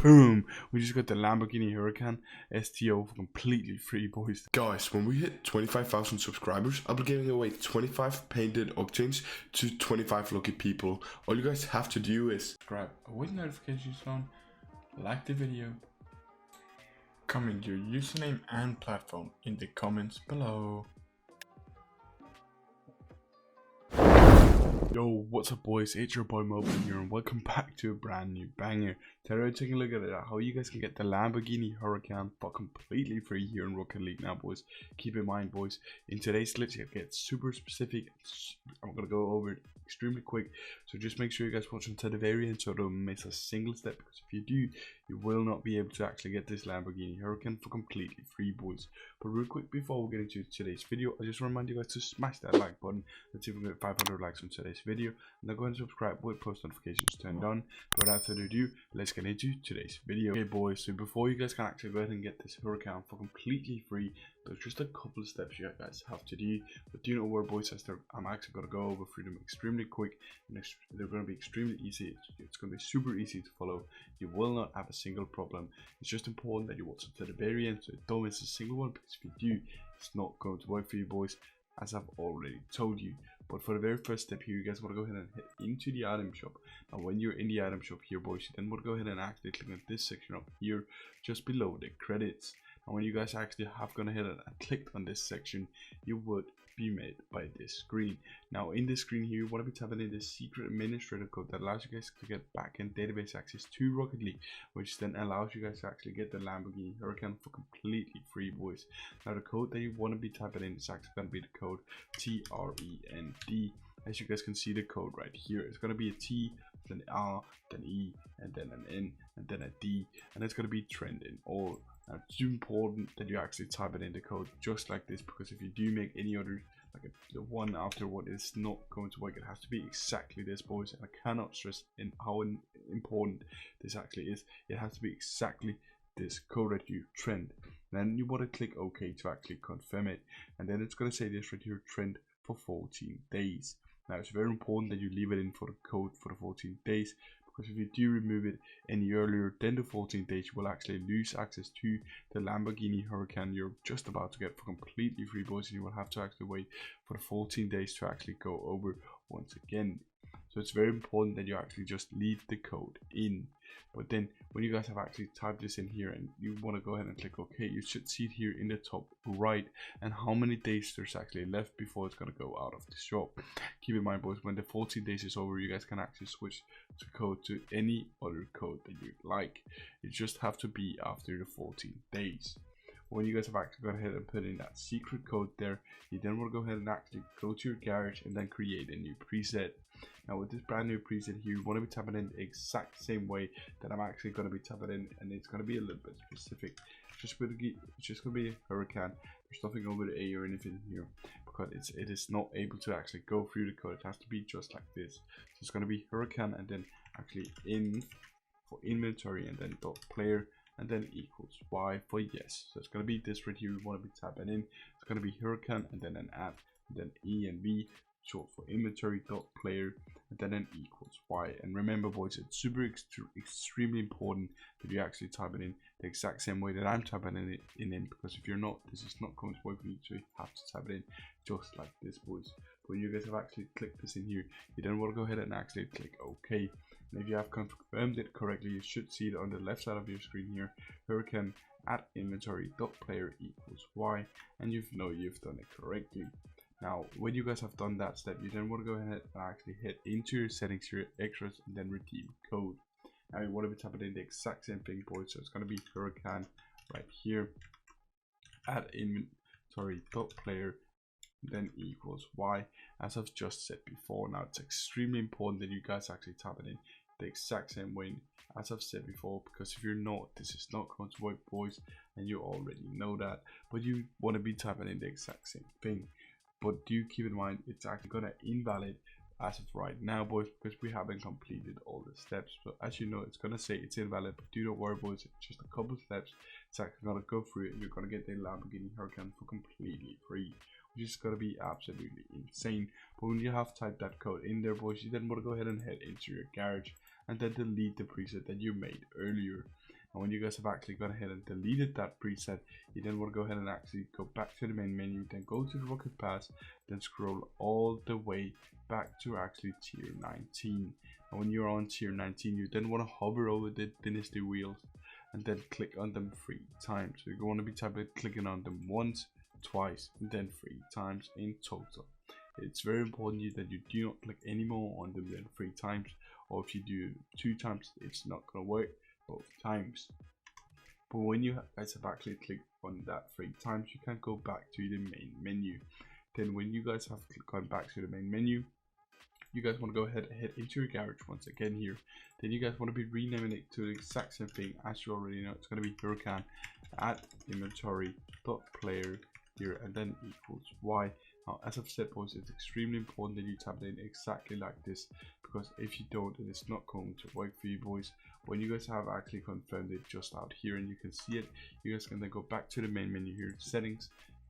boom, we just got the Lamborghini Huracan STO for completely free, boys. Guys, when we hit 25,000 subscribers, I'll be giving away 25 painted Octanes to 25 lucky people. All you guys have to do is subscribe with notifications on, like the video, comment your username and platform in the comments below. Yo, what's up, boys? It's your boy Moblin here, and welcome back to a brand new banger. Today we're taking a look at how you guys can get the Lamborghini Huracan for completely free here in Rocket League now, boys. Keep in mind, boys, in today's glitch it gets super specific. I'm gonna go over it extremely quick, so just make sure you guys watch until the very end so don't miss a single step, because if you do, you will not be able to actually get this Lamborghini Huracan for completely free, boys. But real quick, before we get into today's video, I just remind you guys to smash that like button. Let's see if we can get 500 likes on today's video, and then go ahead and subscribe with post notifications turned on. But without further ado, let's get into today's video. Okay, boys, so before you guys can actually go ahead and get this Huracan for completely free, there's just a couple of steps you guys have to do. But do you know where, boys? I'm actually going to go over through them extremely quick, and they're going to be extremely easy. It's going to be super easy to follow. You will not have a single problem. It's just important that you watch until the very end so you don't miss a single one, because if you do, it's not going to work for you, boys, as I've already told you. But for the very first step here, you guys want to go ahead and head into the item shop. And when you're in the item shop here, boys, you then want to go ahead and actually click on this section up here just below the credits. And when you guys actually have gone ahead and clicked on this section, you would be made by this screen. Now in this screen here, you want to be tapping in the secret administrator code that allows you guys to get backend database access to Rocket League, which then allows you guys to actually get the Lamborghini Huracan for completely free, boys. Now the code that you want to be typing in is actually going to be the code TREND. As you guys can see the code right here, it's going to be a T, then an R, then E, and then an N, and then a D, and it's going to be trend in all. Now it's important that you actually type it in the code just like this, because if you do make any other, like the one after what is not going to work, it has to be exactly this, boys. And I cannot stress in how important this actually is. It has to be exactly this code that you trend. Then you want to click OK to actually confirm it, and then it's going to say this right here, trend for 14 days. Now it's very important that you leave it in for the code for the 14 days, because if you do remove it any earlier than the 14 days, you will actually lose access to the Lamborghini Huracan you're just about to get for completely free, boys, and you will have to actually wait for the 14 days to actually go over once again. So it's very important that you actually just leave the code in. But then when you guys have actually typed this in here and you want to go ahead and click OK, you should see it here in the top right and how many days there's actually left before it's going to go out of the shop. Keep in mind, boys, when the 14 days is over, you guys can actually switch the code to any other code that you'd like. You just have to be after the 14 days. When you guys have actually gone ahead and put in that secret code there, you then want to go ahead and actually go to your garage and then create a new preset. Now with this brand new preset here, you want to be tapping in the exact same way that I'm actually going to be tapping in, and it's going to be a little bit specific. It's just going to be a Huracan. There's nothing over the A or anything here, because it is not able to actually go through the code. It has to be just like this. So it's going to be Huracan and then actually in for inventory and then dot player, and then equals Y for yes. So it's going to be this right here. You want to be tapping in. It's going to be Huracan and then an at, and then E and V, short for inventory dot player, and then an equals Y. And remember, boys, it's extremely important that you actually type it in the exact same way that I'm typing it in, because if you're not, this is not going to work for you. So you have to type it in just like this, boys. When you guys have actually clicked this in here, you then want to go ahead and actually click OK. And if you have confirmed it correctly, you should see it on the left side of your screen here, Huracan at inventory dot player equals Y, and you've done it correctly. Now when you guys have done that step, you then want to go ahead and actually head into your settings here, extras, and then redeem code. Now you want to be typing in the exact same thing, boys. So it's going to be Huracan right here at inventory dot player, then equals Y, as I've just said before. Now it's extremely important that you guys actually type it in the exact same way as I've said before, because if you're not, this is not going to work, boys, and you already know that. But you want to be typing in the exact same thing. But do keep in mind, it's actually going to invalid as of right now, boys, because we haven't completed all the steps. So as you know, it's going to say it's invalid, but do not worry, boys, it's just a couple steps. It's actually going to go through it, and you're going to get the Lamborghini Huracan for completely free, which is going to be absolutely insane. But when you have typed that code in there, boys, you then want to go ahead and head into your garage and then delete the preset that you made earlier. And when you guys have actually gone ahead and deleted that preset, you then want to go ahead and actually go back to the main menu, then go to the rocket pass, then scroll all the way back to actually tier 19. And when you're on tier 19, you then want to hover over the dynasty wheels and then click on them 3 times. So you want to be clicking on them once, twice, and then 3 times in total. It's very important that you do not click any more on them than 3 times, or if you do 2 times, it's not going to work both times. But when you guys have actually clicked on that 3 times, you can go back to the main menu. Then when you guys have gone back to the main menu, you guys want to go ahead and head into your garage once again here. Then you guys want to be renaming it to the exact same thing as you already know. It's going to be Huracan at inventory.player here, and then equals y. Now, as I've said, boys, it's extremely important that you type it in exactly like this, because if you don't, then it's not going to work for you, boys. When you guys have actually confirmed it just out here and you can see it, you guys can then go back to the main menu here, settings,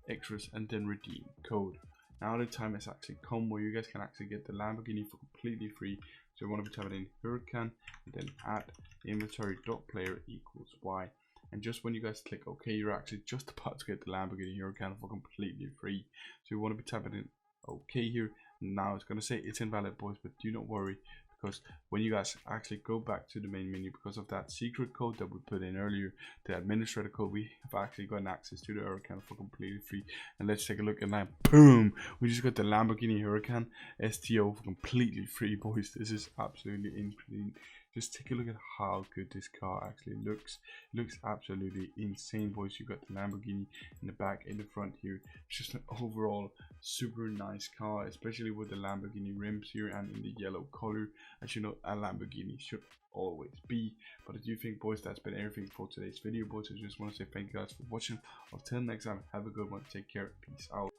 extras, and then redeem code. Now the time has actually come where you guys can actually get the Lamborghini for completely free. So you want to be typing in Huracan and then at inventory.player equals y. And just when you guys click OK, you're actually just about to get the Lamborghini Huracan for completely free. So you want to be typing in OK here. Now it's going to say it's invalid, boys, but do not worry, because when you guys actually go back to the main menu, because of that secret code that we put in earlier, the administrator code, we have actually gotten access to the Huracan for completely free. And let's take a look at that. Boom! We just got the Lamborghini Huracan STO for completely free, boys. This is absolutely insane. Just take a look at how good this car actually looks. It looks absolutely insane, boys. You got the Lamborghini in the back, in the front here. It's just an overall super nice car, especially with the Lamborghini rims here and in the yellow color, as you know a Lamborghini should always be. But I do think, boys, that's been everything for today's video, boys. I just want to say thank you guys for watching. Until next time, have a good one, take care, peace out.